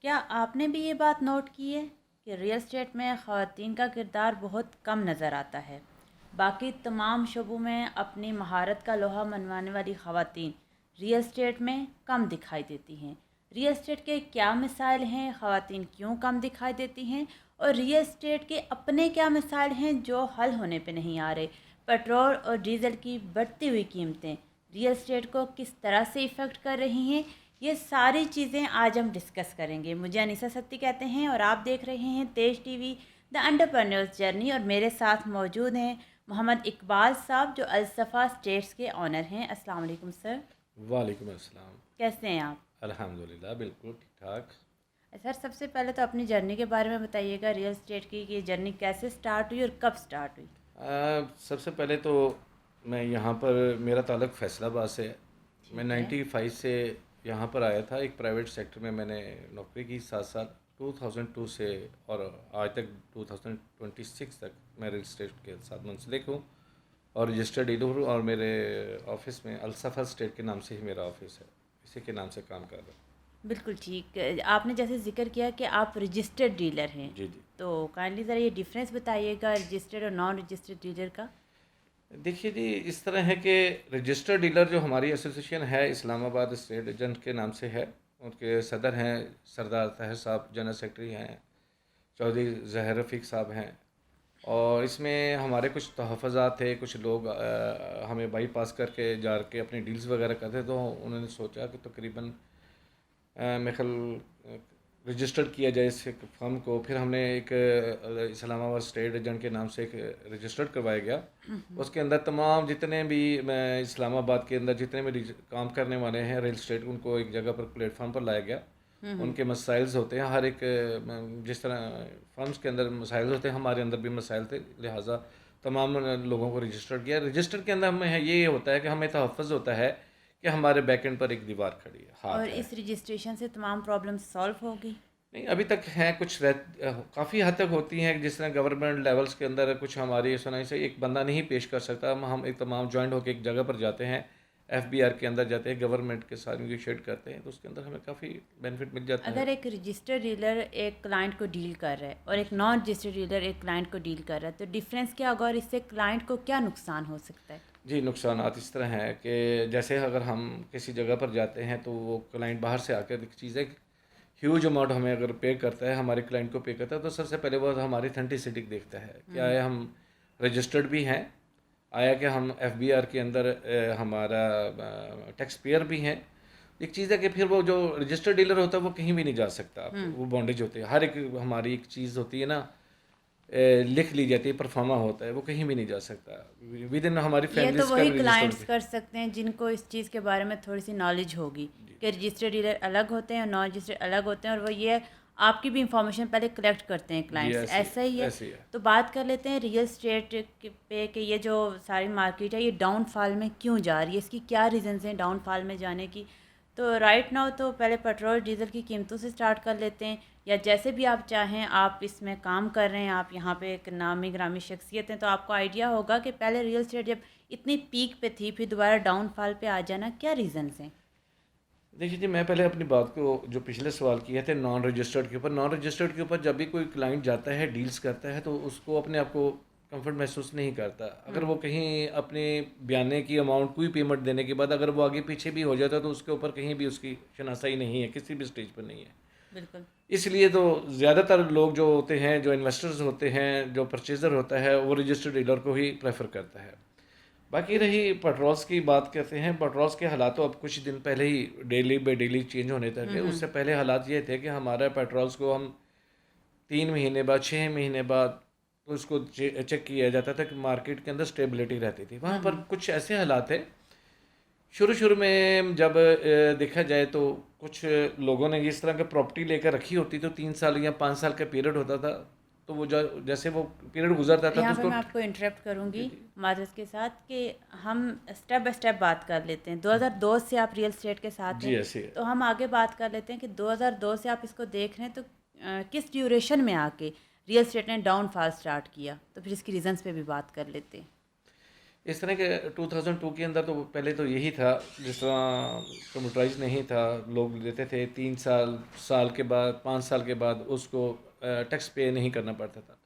क्या आपने भी ये बात नोट की है कि रियल एस्टेट में ख़वातीन का किरदार बहुत कम नज़र आता है। बाकी तमाम शोबों में अपनी महारत का लोहा मनवाने वाली ख़वातीन रियल एस्टेट में कम दिखाई देती हैं। रियल एस्टेट के क्या मिसाइल हैं, ख़वातीन क्यों कम दिखाई देती हैं, और रियल एस्टेट के अपने क्या मिसाइल हैं जो हल होने पे नहीं आ रहे। पेट्रोल और डीज़ल की बढ़ती हुई कीमतें रियल एस्टेट को किस तरह से इफ़ेक्ट कर रही हैं, ये सारी चीज़ें आज हम डिस्कस करेंगे। मुझे अनीसा सत्ती कहते हैं और आप देख रहे हैं तेज टीवी द एंटरप्रेन्योर्स जर्नी, और मेरे साथ मौजूद हैं मोहम्मद इकबाल साहब जो अलसफ़ा स्टेट्स के ऑनर हैं। अस्सलाम वालेकुम सर। वालेकुम अस्सलाम। कैसे हैं आप? अल्हम्दुलिल्लाह बिल्कुल ठीक ठाक। सर सबसे पहले तो अपनी जर्नी के बारे में बताइएगा, रियल एस्टेट की कि जर्नी कैसे स्टार्ट हुई और कब स्टार्ट हुई। सबसे पहले तो मैं यहाँ पर मेरा ताल्लुक़ फैसलाबाद से है। मैं ठीक है। 95 से यहाँ पर आया था। एक प्राइवेट सेक्टर में मैंने नौकरी की 7 साल 2002 से, और आज तक 2026 तक मैं रियल एस्टेट के साथ मुंसलिक हूँ और रजिस्टर्ड डीलर हूँ। और मेरे ऑफिस में अलसफ़ा स्टेट के नाम से ही मेरा ऑफिस है, इसी के नाम से काम कर रहा बिल्कुल ठीक। आपने जैसे जिक्र किया कि आप रजिस्टर्ड डीलर हैं, हूँ। जी जी। तो काइंडली ज़रा ये डिफरेंस बताइएगा रजिस्टर्ड और नॉन रजिस्टर्ड डीलर का। देखिए जी, इस तरह है कि रजिस्टर्ड डीलर जो हमारी एसोसिएशन है इस्लामाबाद स्टेट एजेंट के नाम से है। उनके सदर हैं सरदार ताहिर साहब, जनरल सेक्रेटरी हैं चौधरी ज़हर रफ़ीक साहब हैं। और इसमें हमारे कुछ तहफ़्फ़ुज़ात थे, कुछ लोग हमें बाईपास करके जा के अपनी डील्स वगैरह करते, तो उन्होंने सोचा कि तकरीबन मेरे ख़्याल रजिस्टर्ड किया जाए इस फर्म को। फिर हमने एक इस्लामाबाद स्टेट एजेंट के नाम से एक रजिस्टर्ड करवाया गया। उसके अंदर तमाम जितने भी इस्लामाबाद के अंदर जितने भी काम करने वाले हैं रियल स्टेट, उनको एक जगह पर प्लेटफॉर्म पर लाया गया। उनके मसाइल्स होते हैं हर एक जिस तरह फर्म्स के अंदर मसाइल होते हैं, हमारे अंदर भी मसाइल थे, लिहाजा तमाम लोगों को रजिस्टर्ड किया। रजिस्टर के अंदर हमें ये होता है कि हमें तहफ़्फ़ुज़ होता है कि हमारे बैकेंड पर एक दीवार खड़ी है, और हाथ है। इस रजिस्ट्रेशन से तमाम प्रॉब्लम सॉल्व होगी। नहीं, अभी तक हैं कुछ काफ़ी हद तक होती हैं। जिस तरह गवर्नमेंट लेवल्स के अंदर कुछ हमारी सुनाई से एक बंदा नहीं पेश कर सकता, हम एक तमाम जॉइंट होकर एक जगह पर जाते हैं, एफबीआर के अंदर जाते हैं, गवर्नमेंट के साथ नेगोशिएट करते हैं, तो उसके अंदर हमें काफ़ी बेनिफिट मिल जाता है। अगर एक रजिस्टर्ड डीलर एक क्लाइंट को डील कर रहा है और एक नॉन रजिस्टर्ड डीलर एक क्लाइंट को डील कर रहा है, तो डिफरेंस क्या होगा और इससे क्लाइंट को क्या नुकसान हो सकता है? जी, नुकसानात इस तरह हैं कि जैसे अगर हम किसी जगह पर जाते हैं तो वो क्लाइंट बाहर से आकर एक चीज़ है, ह्यूज अमाउंट हमें अगर पे करता है, हमारे क्लाइंट को पे करता है, तो सबसे पहले वो हमारी ऑथेंटिसिटी देखता है, क्या है हम रजिस्टर्ड भी हैं, आया कि हम एफबीआर के अंदर हमारा टैक्स पेयर भी हैं। एक चीज़ है कि फिर वो जो रजिस्टर्ड डीलर होता है वो कहीं भी नहीं जा सकता, वो बॉन्डेज होती है। हर एक हमारी एक चीज़ होती है ना, लिख ली जाती है, परफॉर्मा होता है, वो कहीं भी नहीं जा सकता। विद इन हमारी ये तो फैमिलीज का वही भी रजिस्टर्ड क्लाइंट्स कर सकते हैं जिनको इस चीज़ के बारे में थोड़ी सी नॉलेज होगी जी। कि रजिस्टर्ड डीलर अलग होते हैं और नॉन रजिस्टर्ड अलग होते हैं, और वो ये आपकी भी इंफॉर्मेशन पहले कलेक्ट करते हैं जी, क्लाइंट्स, ऐसी ऐसा ही है। ऐसी है। तो बात कर लेते हैं रियल स्टेट पे कि ये जो सारी मार्केट है ये डाउनफॉल में क्यों जा रही है, इसकी क्या रीजंस हैं डाउनफॉल में जाने की। तो राइट नाउ तो पहले पेट्रोल डीजल की कीमतों से स्टार्ट कर लेते हैं, या जैसे भी आप चाहें। आप इसमें काम कर रहे हैं, आप यहाँ पे एक नामी ग्रामी शख्सियत हैं, तो आपको आइडिया होगा कि पहले रियल स्टेट जब इतनी पीक पे थी फिर दोबारा डाउनफॉल पे आ जाना, क्या रीजंस हैं? देखिए जी, मैं पहले अपनी बात को जो पिछले सवाल किए थे नॉन रजिस्टर्ड के ऊपर, नॉन रजिस्टर्ड के ऊपर जब भी कोई क्लाइंट जाता है डील्स करता है तो उसको अपने आप को कंफर्ट महसूस नहीं करता। अगर वो कहीं अपने बयाने की अमाउंट कोई पेमेंट देने के बाद अगर वो आगे पीछे भी हो जाता है तो उसके ऊपर कहीं भी उसकी शनासाई नहीं है, किसी भी स्टेज पर नहीं है। बिल्कुल। इसलिए तो ज़्यादातर लोग जो होते हैं, जो इन्वेस्टर्स होते हैं, जो परचेज़र होता है, वो रजिस्टर्ड डीलर को ही प्रेफर करता है। बाकी रही पेट्रोल्स की बात करते हैं, पेट्रोल्स के हालात तो अब कुछ दिन पहले ही डेली बाई डेली चेंज होने तक है। उससे पहले हालात ये थे कि हमारा पेट्रोल्स को हम 3 महीने बाद, 6 महीने बाद तो उसको चेक किया जाता था कि मार्केट के अंदर स्टेबिलिटी रहती थी। वहाँ पर कुछ ऐसे हालात थे शुरू शुरू में जब देखा जाए तो कुछ लोगों ने इस तरह की प्रॉपर्टी लेकर रखी होती तो 3 साल या 5 साल का पीरियड होता था, तो वो जैसे वो पीरियड गुजरता था तो यहाँ पे उसको। मैं आपको इंटरप्ट जी करूँगी जी। मादरस के साथ कि हम स्टेप बाय स्टेप बात कर लेते हैं। 2002 से आप रियल स्टेट के साथ हैं, जी ऐसे है। तो हम आगे बात कर लेते हैं कि 2002 से आप इसको देख रहे हैं, तो किस ड्यूरेशन में आके रियल स्टेट ने डाउनफॉल स्टार्ट किया, तो फिर इसकी रीजंस पे भी बात कर लेते हैं। इस तरह के 2002 के अंदर तो पहले तो यही था, जिस तरह कंप्यूटराइज नहीं था, लोग लेते थे 3 साल, साल के बाद 5 साल के बाद उसको टैक्स पे नहीं करना पड़ता था।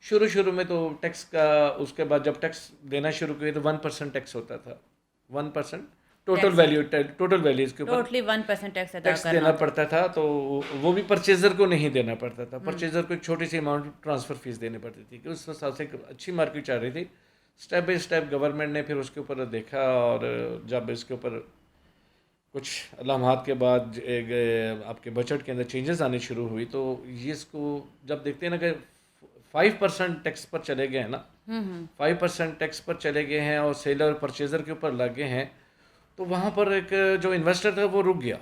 शुरू शुरू में तो टैक्स का, उसके बाद जब टैक्स देना शुरू किए तो 1% टैक्स होता था, 1% टोटल वैल्यू, टोटल वैल्यू इसके ऊपर टोटली 1% टैक्स अदा टैक्स करना देना होता पड़ता था। तो वो भी परचेजर को नहीं देना पड़ता था, परचेजर को एक छोटी सी अमाउंट ट्रांसफ़र फीस देनी पड़ती थी, कि उस हिसाब से एक अच्छी मार्केट चल रही थी। स्टेप बाय स्टेप गवर्नमेंट ने फिर उसके ऊपर देखा, और जब इसके ऊपर कुछ लम्हात के बाद आपके बजट के अंदर चेंजेस आने शुरू हुई, तो ये इसको जब देखते हैं ना कि 5% टैक्स पर चले गए हैं ना, 5% टैक्स पर चले गए हैं और सेलर और परचेजर के ऊपर लग गए हैं, तो वहाँ पर एक जो इन्वेस्टर था वो रुक गया,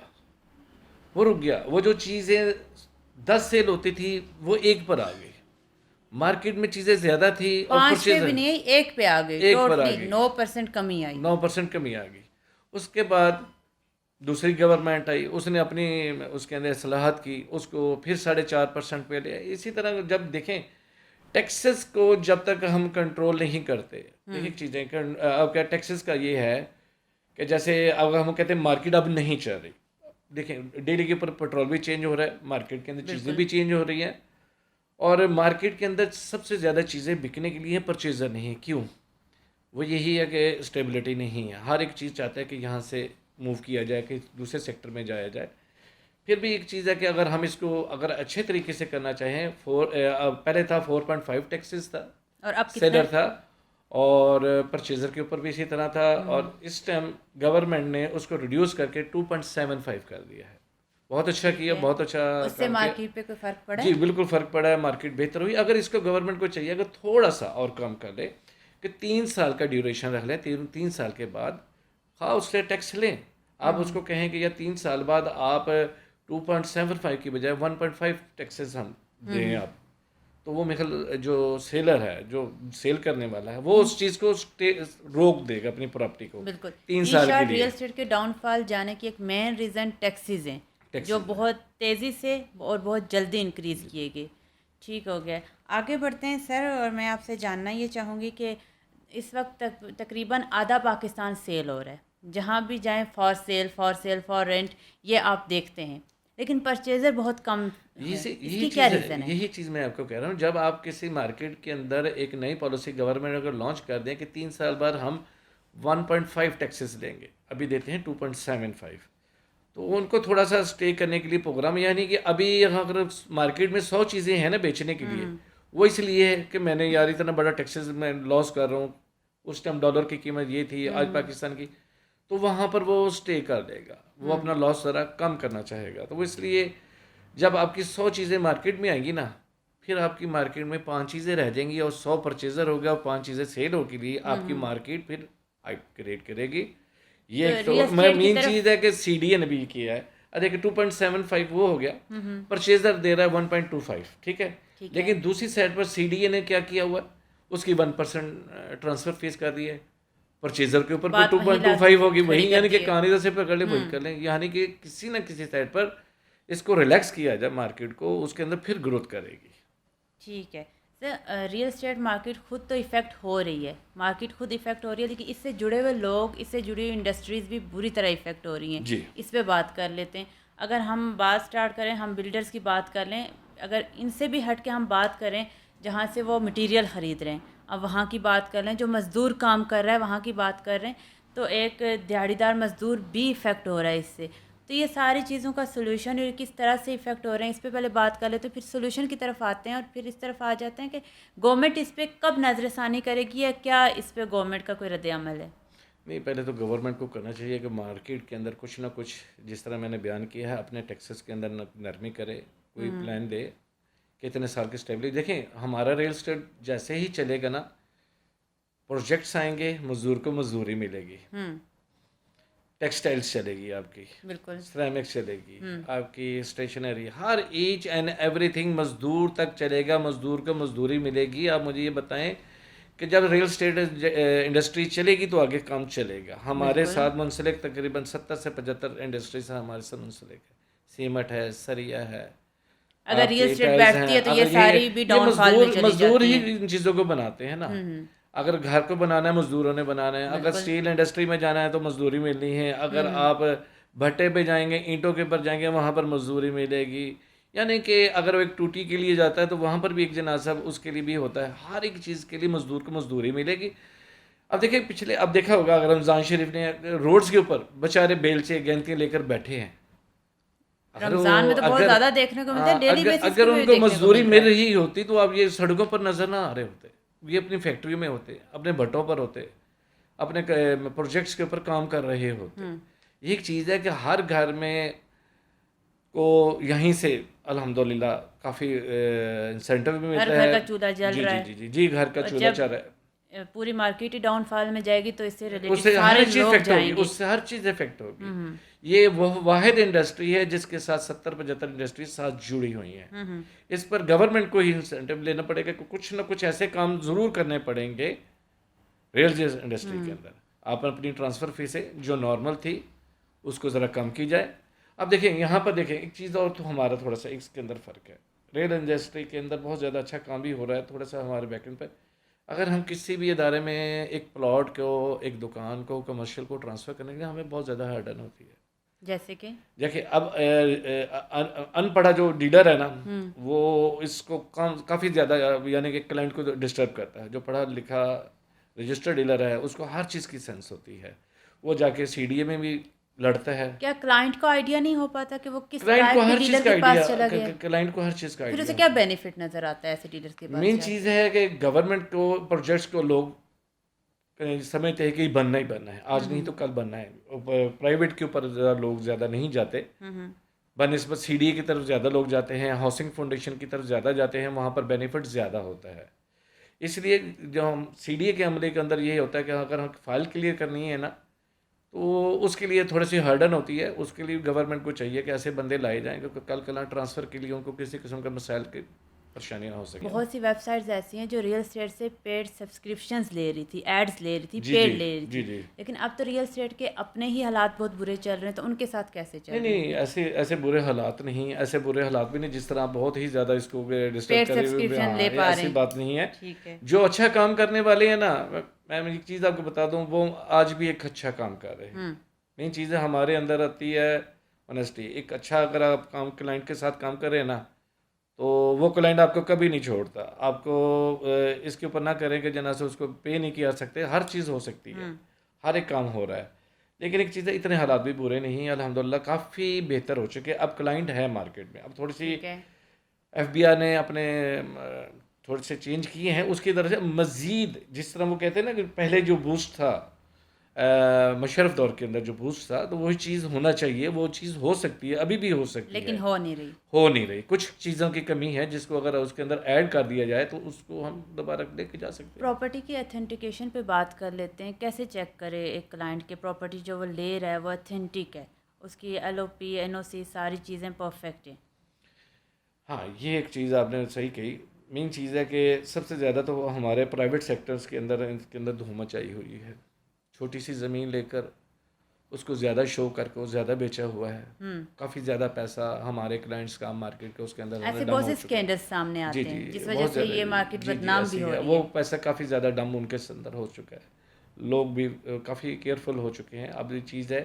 वो जो चीज़ें 10 सेल होती थी वो एक पर आ गई, मार्केट में चीज़ें ज़्यादा थी और 5 पे परचेजर भी नहीं, एक पे आ गई, एक पर आ टोटली गई, 9% कमी आई। 9% कमी आ गई। उसके बाद दूसरी गवर्नमेंट आई, उसने अपनी उसके अंदर असलाहत की, उसको फिर 4.5% पे ले आई। इसी तरह जब देखें टैक्सेस को जब तक हम कंट्रोल नहीं करते, देखिए चीज़ें अब क्या टैक्सेस का ये है कि जैसे अब हम कहते हैं मार्केट अब नहीं चल रही, देखें डेली के ऊपर पेट्रोल भी चेंज हो रहा है, मार्केट के अंदर चीज़ें भी चेंज हो रही हैं, और मार्केट के अंदर सबसे ज़्यादा चीज़ें बिकने के लिए परचेजर नहीं है। क्यों? वो यही है कि स्टेबिलिटी नहीं है, हर एक चीज़ चाहता है कि यहाँ से मूव किया जाए, कि दूसरे सेक्टर में जाया जाए। फिर भी एक चीज़ है कि अगर हम इसको अगर अच्छे तरीके से करना चाहें, पहले था 4.5 टैक्सेस था, और अब कितना सेलर था, और परचेजर के ऊपर भी इसी तरह था, और इस टाइम गवर्नमेंट ने उसको रिड्यूस करके 2.75 कर दिया है। बहुत अच्छा किया, बहुत अच्छा उससे काम किया। मार्केट पे कोई फर्क पड़ा जी है? बिल्कुल फ़र्क पड़ा है, मार्केट बेहतर हुई। अगर इसको गवर्नमेंट को चाहिए अगर थोड़ा सा और कम कर ले, कि 3 साल का ड्यूरेशन रख लें, 3 साल के बाद हाँ उससे टैक्स लें, आप उसको कहें कि या 3 साल बाद आप 2.75 की बजाय 1.5 टैक्सेस हम दें आप, तो वो मेरे ख्याल जो सेलर है, जो सेल करने वाला है, वो उस चीज़ को रोक देगा अपनी प्रॉपर्टी को बिल्कुल। 3 साल के रियल लिए। एस्टेट के डाउनफॉल जाने की एक मेन रीज़न टैक्सेस हैं, जो टैक्सेस बहुत तेज़ी से और बहुत जल्दी इंक्रीज़ किए गए। ठीक हो गया, आगे बढ़ते हैं सर, और मैं आपसे जानना ये चाहूँगी कि इस वक्त तकरीबन आधा पाकिस्तान सेल हो रहा है, जहाँ भी जाएं for sale for sale for rent, ये आप देखते हैं, लेकिन परचेज़र बहुत कम है। इसकी क्या रीज़न है? यही चीज़ मैं आपको कह रहा हूँ। जब आप किसी मार्केट के अंदर एक नई पॉलिसी गवर्नमेंट अगर लॉन्च कर दें कि 3 साल बाद हम 1.5 टैक्सेस देंगे, अभी देते हैं 2.75, तो उनको थोड़ा सा स्टे करने के लिए प्रोग्राम, यानी कि अभी अगर मार्केट में 100 चीज़ें हैं ना बेचने के लिए, वो इसलिए है कि मैंने यार इतना बड़ा टैक्सेस मैं लॉस कर रहा हूँ, उस टाइम डॉलर की कीमत ये थी, आज पाकिस्तान की, तो वहाँ पर वो स्टे कर देगा, वो अपना लॉस ज़रा कम करना चाहेगा। तो वो इसलिए जब आपकी 100 चीज़ें मार्केट में आएंगी ना, फिर आपकी मार्केट में 5 चीज़ें रह जाएंगी और 100 परचेजर हो गया और 5 चीज़ें सेल हो के लिए आपकी मार्केट फिर हाइप क्रिएट करेगी। ये एक तो रियल एस्टेट की मेन तरफ चीज़ है कि सीडीए ने भी किया है। देखिए 2.75 वो हो गया, परचेजर दे रहा है 1.25, ठीक है, ठीक है। लेकिन दूसरी साइड पर सीडीए ने क्या किया हुआ है, उसकी 1% ट्रांसफ़र फीस कर दी है परचेजर के ऊपर, बात फिर वही 2.25 होगी, खड़ी वही कर यानी कि दी है। कहानी से पकड़ ले वही कर लें, यानी कि किसी ना किसी साइड पर इसको रिलैक्स किया जाए मार्केट को, उसके अंदर फिर ग्रोथ करेगी। ठीक है सर, रियल एस्टेट मार्केट खुद तो इफ़ेक्ट हो रही है, मार्केट खुद इफ़ेक्ट हो रही है, लेकिन इससे जुड़े हुए लोग, इससे जुड़ी हुई इंडस्ट्रीज़ भी बुरी तरह इफ़ेक्ट हो रही हैं। जी इस पे बात कर लेते हैं। अगर हम बात स्टार्ट करें, हम बिल्डर्स की बात कर लें, अगर इनसे भी हट के हम बात करें जहाँ से वो मटेरियल ख़रीद रहे हैं, अब वहाँ की बात कर लें, जो मज़दूर काम कर रहा है वहाँ की बात कर रहे हैं, तो एक दिहाड़ीदार मज़दूर भी इफ़ेक्ट हो रहा है इससे। तो ये सारी चीज़ों का सोल्यूशन और किस तरह से इफ़ेक्ट हो रहे हैं, इस पे पहले बात कर लेते हैं, फिर सोल्यूशन की तरफ आते हैं, और फिर इस तरफ आ जाते हैं कि गवर्नमेंट इस पे कब नज़रसानी करेगी, या क्या इस पे गवर्नमेंट का कोई रद्द-ए-अमल है? नहीं, पहले तो गवर्नमेंट को करना चाहिए कि मार्केट के अंदर कुछ ना कुछ, जिस तरह मैंने बयान किया है, अपने टैक्सेस के अंदर नरमी करे, कोई प्लान दे कि इतने साल की स्टेबिलिटी। देखें हमारा रियल एस्टेट जैसे ही चलेगा ना, प्रोजेक्ट्स आएंगे, मजदूर को मजदूरी मिलेगी, टेक्सटाइल्स चलेगी आपकी, बिल्कुल। सिरेमिक्स चलेगी, आपकी स्टेशनरी, हर ईच एंड एवरीथिंग मजदूर तक चलेगा, मजदूर को मजदूरी मिलेगी। आप मुझे ये बताएं कि जब रियल एस्टेट इंडस्ट्री चलेगी तो आगे काम चलेगा। हमारे साथ मुंसलिक तकरीबन 70 से 75 इंडस्ट्रीज हमारे साथ मुंसलिक है, सीमेंट है, सरिया है, अगर रियल एस्टेट बैठती है तो ये सारी भी डाउनफॉल में चली मजदूर जाती ही हैं। इन चीज़ों को बनाते हैं ना। अगर घर को बनाना है मजदूरों ने बनाना है, अगर स्टील इंडस्ट्री में जाना है तो मजदूरी मिलनी है, अगर आप भट्टे पे जाएंगे, ईंटों के ऊपर जाएंगे, वहाँ पर मजदूरी मिलेगी। यानी कि अगर वो एक टूटी के लिए जाता है तो वहाँ पर भी एक जनाजा उसके लिए भी होता है। हर एक चीज़ के लिए मजदूर को मजदूरी मिलेगी। अब देखिए पिछले, अब देखा होगा अगर रमज़ान शरीफ ने रोड्स के ऊपर बेचारे बेलचे गेंतियाँ लेकर बैठे हैं। अगर वो रमज़ान में तो बहुत अगर ज़्यादा देखने को मिलता है, डेली अगर बेसिस पे अगर भी उनको देखने को मजदूरी मिल मिल रहा है। रही होती तो अब ये सड़कों पर नजर ना आ रहे होते, ये अपनी फैक्ट्रियों में होते, अपने भट्टों पर होते, अपने प्रोजेक्ट्स के ऊपर काम कर रहे होते। ये एक चीज़ है कि हर घर में को यहीं से अल्हम्दुलिल्लाह काफ़ी इंसेंटिव भी हर मिलता घर है। का चूल्हा जल जी रहा जी है। जी जी जी, घर का और चूल्हा जब चल रहा है। पूरी मार्केट ही डाउनफॉल में जाएगी तो इससे रिलेटेड उससे हर सारे चीज़ लोग इफेक्ट होगी, जाएंगे। उससे हर चीज़ इफेक्ट होगी। ये वो वाहिद इंडस्ट्री है जिसके साथ 70-75 इंडस्ट्री साथ जुड़ी हुई हैं। इस पर गवर्नमेंट को ही इंसेंटिव लेना पड़ेगा कि कुछ ना कुछ ऐसे काम ज़रूर करने पड़ेंगे रेल इंडस्ट्री के अंदर। आप अपनी ट्रांसफ़र फीसें जो नॉर्मल थी उसको ज़रा कम की जाए। अब देखें यहाँ पर, देखें एक चीज़ और तो हमारा थोड़ा सा इसके अंदर फ़र्क है। रेल इंडस्ट्री के अंदर बहुत ज़्यादा अच्छा काम भी हो रहा है, थोड़ा सा हमारे बैकएंड पर। अगर हम किसी भी इदारे में एक प्लॉट को, एक दुकान को, कमर्शियल को ट्रांसफ़र करने के लिए हमें बहुत ज़्यादा हर्डन होती है। जैसे कि देखिए अब अनपढ़ा जो डीलर है ना, वो इसको काफ़ी ज़्यादा यानी कि क्लाइंट को डिस्टर्ब करता है। जो पढ़ा लिखा रजिस्टर्ड डीलर है उसको हर चीज़ की सेंस होती है, वो जाके सीडीए में भी लड़ता है। क्या क्लाइंट को आइडिया नहीं हो पाता कि वो किस क्लाइंट को टाइप के हर चीज़ डीलर का के पास आइडिया, चला गया? क्लाइंट को हर चीज़ का फिर उसे आइडिया क्या होता है। बेनिफिट नजर आता है ऐसे डीलर्स के पास मेन जाके? चीज़ है कि गवर्नमेंट को प्रोजेक्ट्स को लोग समझते हैं कि बनना ही बनना है, आज नहीं तो कल बनना है। प्राइवेट के ऊपर लोग ज़्यादा नहीं जाते, बनस्बत सीडीए की तरफ ज़्यादा लोग जाते हैं, हाउसिंग फाउंडेशन की तरफ ज़्यादा जाते हैं, वहाँ पर बेनिफिट ज़्यादा होता है। इसलिए जो हम सीडीए के अमले के अंदर ये होता है कि अगर हम फाइल क्लियर करनी है ना, तो उसके लिए थोड़ी सी हर्डन होती है। उसके लिए गवर्नमेंट को चाहिए कि ऐसे बंदे लाए जाएँ क्योंकि कल कल ट्रांसफ़र के लिए उनको किसी किस्म का मसाइल की परेशानी ना हो सके। बहुत सी वेबसाइट्स ऐसी हैं जो रियल एस्टेट से पेड सब्सक्रिप्शंस ले रही थी, एड्स ले रही थी, जी पेड जी ले रही जी थी। जी। लेकिन अब तो रियल एस्टेट के अपने ही हालात बहुत बुरे चल रहे हैं, तो उनके साथ कैसे चल नहीं रहे हैं? नहीं, ऐसे ऐसे बुरे हालात नहीं, ऐसे बुरे हालात भी नहीं जिस तरह आप बहुत ही ज़्यादा इसको डिस्टर्ब पेड करे हुए। सब्सक्रिप्शन हाँ, ले ये पा रहे ऐसी हैं। बात नहीं है। ठीक है। जो अच्छा काम करने वाले हैं ना, मैं एक चीज़ आपको बता दूं, वो आज भी एक अच्छा काम कर रहे हैं। मेन चीज़ें हमारे अंदर आती है ऑनेस्टी। एक अच्छा अगर आप काम क्लाइंट के साथ काम कर रहे हैं ना, तो वो क्लाइंट आपको कभी नहीं छोड़ता। आपको इसके ऊपर ना करें कि जना से उसको पे नहीं किया सकते, हर चीज़ हो सकती है, हर एक काम हो रहा है। लेकिन एक चीज़ है, इतने हालात भी बुरे नहीं हैं, अल्हम्दुलिल्लाह काफ़ी बेहतर हो चुके हैं। अब क्लाइंट है मार्केट में। अब थोड़ी सी ठीक है। एफबीआई ने अपने थोड़े से चेंज किए हैं, उसकी तरह से मज़ीद जिस तरह वो कहते हैं ना कि पहले जो बूस्ट था मुशर्रफ दौर के अंदर जो बूस्ट था, तो वही चीज़ होना चाहिए। वो चीज़ हो सकती है, अभी भी हो सकती है, लेकिन हो नहीं रही। हो नहीं रही। कुछ चीज़ों की कमी है जिसको अगर उसके अंदर ऐड कर दिया जाए तो उसको हम दोबारा लेके जा सकते हैं। प्रॉपर्टी की ऑथेंटिकेशन पे बात कर लेते हैं। कैसे चेक करें एक क्लाइंट के प्रॉपर्टी जो वो ले रहा है वो ऑथेंटिक है, उसकी एलओपी, एनओसी सारी चीज़ें परफेक्ट हैं? हाँ, ये एक चीज़ आपने सही कही। मेन चीज़ है कि सबसे ज़्यादा तो हमारे प्राइवेट सेक्टर्स के अंदर, इसके अंदर धूम मचाई हुई है। छोटी सी ज़मीन लेकर उसको ज़्यादा शो करके वो ज़्यादा बेचा हुआ है। काफ़ी ज़्यादा पैसा हमारे क्लाइंट्स का मार्केट के उसके अंदर ऐसे डम बहुत हो से चुका है। स्कैंडल्स सामने जी आते जी, हैं जिस वजह बहुत से ज़्यादा। ये मार्केट जी जी, बदनाम ऐसी भी हो है। रही वो है। पैसा काफ़ी ज़्यादा डम उनके अंदर हो चुका है। लोग भी काफ़ी केयरफुल हो चुके हैं। अब ये चीज़ है,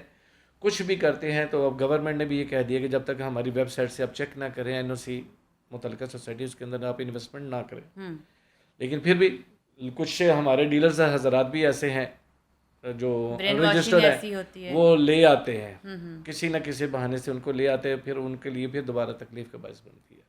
कुछ भी करते हैं तो अब गवर्नमेंट ने भी ये कह दिया कि जब तक हमारी वेबसाइट से आप चेक ना करें एनओसी मुतल्लिका सोसाइटी, उसके अंदर आप इन्वेस्टमेंट ना करें। लेकिन फिर भी कुछ हमारे डीलर्स हजरात भी ऐसे हैं जो ब्रेन वॉशिंग अनरजिस्टर्ड है, ऐसी होती है। वो ले आते हैं, किसी ना किसी बहाने से उनको ले आते हैं, फिर उनके लिए फिर दोबारा तकलीफ का बायस बनती है।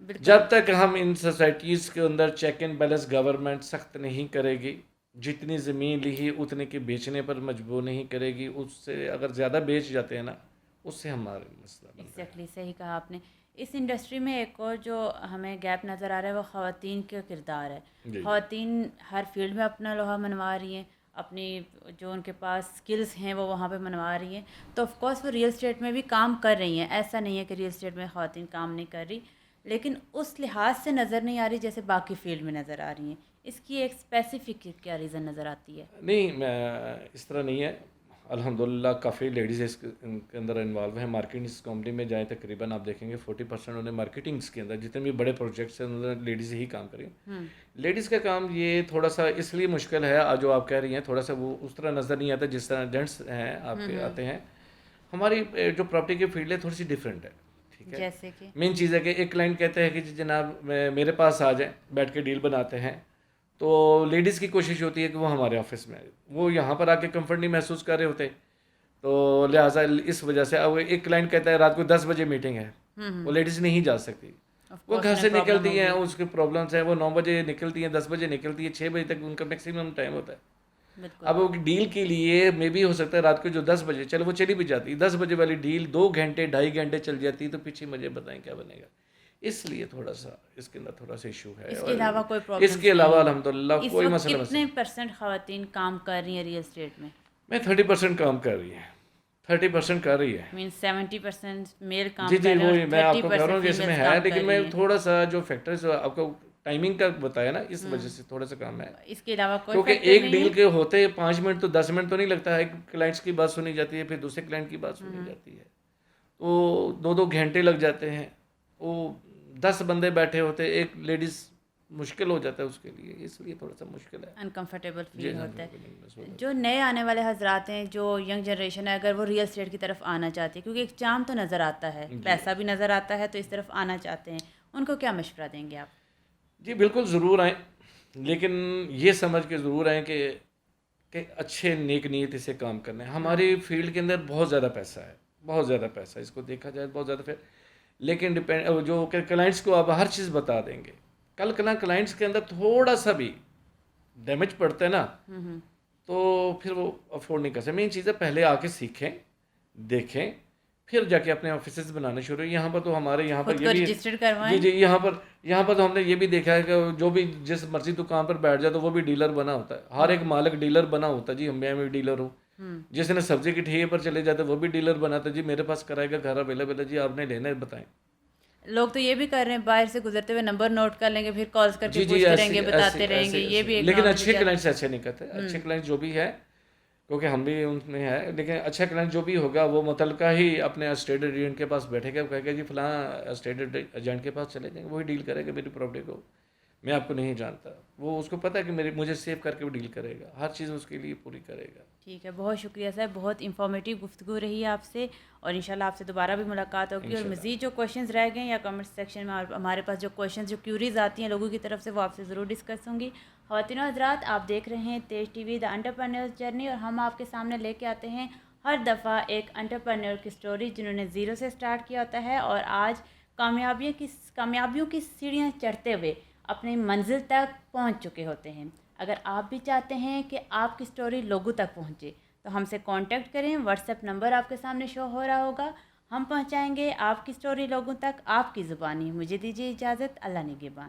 बिल्कुल। जब तक हम इन सोसाइटीज़ के अंदर चेक एंड बैलेंस गवर्नमेंट सख्त नहीं करेगी, जितनी ज़मीन ली ही उतने के बेचने पर मजबूर नहीं करेगी, उससे अगर ज़्यादा बेच जाते हैं ना, उससे हमारे मसला बनता है। एग्जैक्टली सही कहा आपने। इस इंडस्ट्री में एक और जो हमें गैप नज़र आ रहा है वो ख़वातीन का किरदार है। जी। ख़वातीन हर फील्ड में अपना लोहा मनवा रही हैं, अपनी जो उनके पास स्किल्स हैं वो वहाँ पे मनवा रही हैं। तो ऑफ कोर्स वो रियल एस्टेट में भी काम कर रही हैं, ऐसा नहीं है कि रियल एस्टेट में ख़वातीन काम नहीं कर रही, लेकिन उस लिहाज से नज़र नहीं आ रही जैसे बाकी फील्ड में नज़र आ रही हैं। इसकी एक स्पेसिफिक क्या रीज़न नज़र आती है? नहीं, मैं इस तरह नहीं है। अल्हम्दुलिल्लाह काफ़ी लेडीज़ इनके अंदर इन्वॉल्व हैं। मार्केटिंग इस कंपनी में जाएँ तकरीबन आप देखेंगे 40% उन्हें मार्केटिंग्स के अंदर जितने भी बड़े प्रोजेक्ट्स हैं उनमें लेडीज़ ही काम करें। लेडीज़ का काम ये थोड़ा सा इसलिए मुश्किल है, जो आप कह रही हैं थोड़ा सा वो उस तरह नज़र नहीं आता जिस तरह जेंट्स हैं आपके आते हैं। हमारी जो प्रॉपर्टी की फील्ड है थोड़ी सी डिफरेंट है, ठीक है। जैसे कि मेन चीज़ है कि एक क्लाइंट कहते हैं कि जी जनाब मेरे पास आ जाएं, बैठ के डील बनाते हैं। तो लेडीज़ की कोशिश होती है कि वो हमारे ऑफिस में आए, वो यहाँ पर आके कंफर्ट नहीं महसूस कर रहे होते। तो लिहाजा इस वजह से अब एक क्लाइंट कहता है रात को 10 बजे मीटिंग है, वो लेडीज़ नहीं जा सकती। ऑफ वो कोर्स घर उन्हें से प्रॉब्लम निकलती हैं, होगी। उसकी प्रॉब्लम्स हैं, वो 9 बजे निकलती हैं, 10 बजे निकलती है, 6 बजे तक उनका मैक्सिमम टाइम होता है। बिल्कुल। अब वो डील के लिए मे भी हो सकता है रात को जो 10 बजे चलो वो चली भी जाती, 10 बजे वाली डील 2 घंटे 2.5 घंटे चल जाती, तो पीछे मुझे बताएं क्या बनेगा। इसलिए थोड़ा सा इसके अंदर थोड़ा सा इशू है। इसके और अलावा कोई प्रॉब्लम्स इसके अलावा नहीं है? अल्हम्दुलिल्लाह इस कोई वक्त मसला कितने नहीं। % खवातीन काम कर रही हैं रियल एस्टेट में? मैं 30% काम कर रही है, 30% कर रही है। मीन्स 70% मेल काम जी कर जी रहे हैं वही और मैं आपको कह रहा 30% हूँ कि इसमें फीमेल्स है, काम कर लेकिन रही मैं हैं। थोड़ा सा जो फैक्टर्स आपको टाइमिंग का बताया ना, इस वजह से थोड़ा सा काम है। इसके अलावा कोई क्योंकि फैक्टर एक नहीं डील है? के होते 5 मिनट तो 10 मिनट तो नहीं लगता है। क्लाइंट्स की बात सुनी जाती है, फिर दूसरे क्लाइंट की बात सुनी जाती है, तो 2-2 घंटे लग जाते हैं। वो 10 बंदे बैठे होते, एक लेडीज़ मुश्किल हो जाता है उसके लिए, इसलिए थोड़ा सा मुश्किल है। अनकंफर्टेबल जी फील हाँ, होता है। बिल्कुल। जो नए आने वाले हजरात हैं, जो यंग जनरेशन है, अगर वो रियल एस्टेट की तरफ आना चाहती है, क्योंकि एक चाम तो नज़र आता है, जी पैसा भी नज़र आता है, तो इस तरफ आना चाहते हैं, उनको क्या मशवरा देंगे आप? जी बिल्कुल ज़रूर आएँ, लेकिन ये समझ के ज़रूर आएँ कि अच्छे नेक नीयत से काम करना है। हमारी फील्ड के अंदर बहुत ज़्यादा पैसा है, बहुत ज़्यादा पैसा है, इसको देखा जाए बहुत ज़्यादा। फिर लेकिन डिपेंड जो कि क्लाइंट्स को आप हर चीज़ बता देंगे, कल क्लाइंट्स के अंदर थोड़ा सा भी डैमेज पड़ता है ना, तो फिर वो अफोर्ड नहीं कर सकते। मेन चीज़ है पहले आके सीखें, देखें, फिर जाके अपने ऑफिसेज बनाने शुरू। यहाँ पर तो हमारे यहाँ खुद पर को ये भी रजिस्टर्ड जी करवाएं। जी यहाँ पर तो हमने ये भी देखा है कि जो भी जिस मर्जी दुकान पर बैठ जाए तो वो भी डीलर बना होता है। हर एक मालिक डीलर बना होता है। जी मैं भी डीलर हूँ। जिसने सब्जी की ठेके पर चले जाते वो भी डीलर बनाता है। जी मेरे पास कराएगा, घर अवेलेबल है, जी आपने लेना है बताएं। लोग तो ये भी कर रहे हैं, बाहर से गुजरते हुए नंबर नोट कर लेंगे, फिर कॉल्स करके जी जी पूछते ऐसे रहेंगे, ऐसे बताते रहेंगे। ऐसे ये ऐसे भी एक लेकिन नॉर्मल अच्छे चल। क्लाइंट्स ऐसे नहीं करते। अच्छे क्लाइंट जो भी है, क्योंकि हम भी उनमें है, लेकिन अच्छा क्लाइंट जो भी होगा वो मुतलका ही अपने स्टेट एजेंट के पास बैठेगा, वो कहेगा जी फलां स्टेट एजेंट के पास चले जाएंगे, वही डील करेगा मेरी प्रॉपर्टी को। मैं आपको नहीं जानता, वो उसको पता है कि मुझे सेव करके वो डील करेगा, हर चीज़ उसके लिए पूरी करेगा। ठीक है, बहुत शुक्रिया सर, बहुत इंफॉर्मेटिव गुफ्तगू रही है आपसे, और इंशाल्लाह आपसे दोबारा भी मुलाकात होगी। और इंशाल्लाह। मज़ीद जो क्वेश्चंस रह गए या कमेंट सेक्शन में हमारे पास जो क्वेश्चंस जो क्यूरीज आती हैं लोगों की तरफ से, वो आपसे ज़रूर डिस्कस होंगी। ख़वातीन और हज़रात, आप देख रहे हैं तेज टीवी द एंटरप्रेन्योर्स जर्नी, और हम आपके सामने लेके आते हैं हर दफ़ा एक एंटरप्रेन्योर की स्टोरी जिन्होंने ज़ीरो से स्टार्ट किया होता है और आज कामयाबियों की सीढ़ियाँ चढ़ते हुए अपनी मंजिल तक पहुंच चुके होते हैं। अगर आप भी चाहते हैं कि आपकी स्टोरी लोगों तक पहुंचे, तो हमसे कांटेक्ट करें। व्हाट्सएप नंबर आपके सामने शो हो रहा होगा, हम पहुंचाएंगे आपकी स्टोरी लोगों तक आपकी ज़ुबानी। मुझे दीजिए इजाज़त, अल्लाह निगहबान।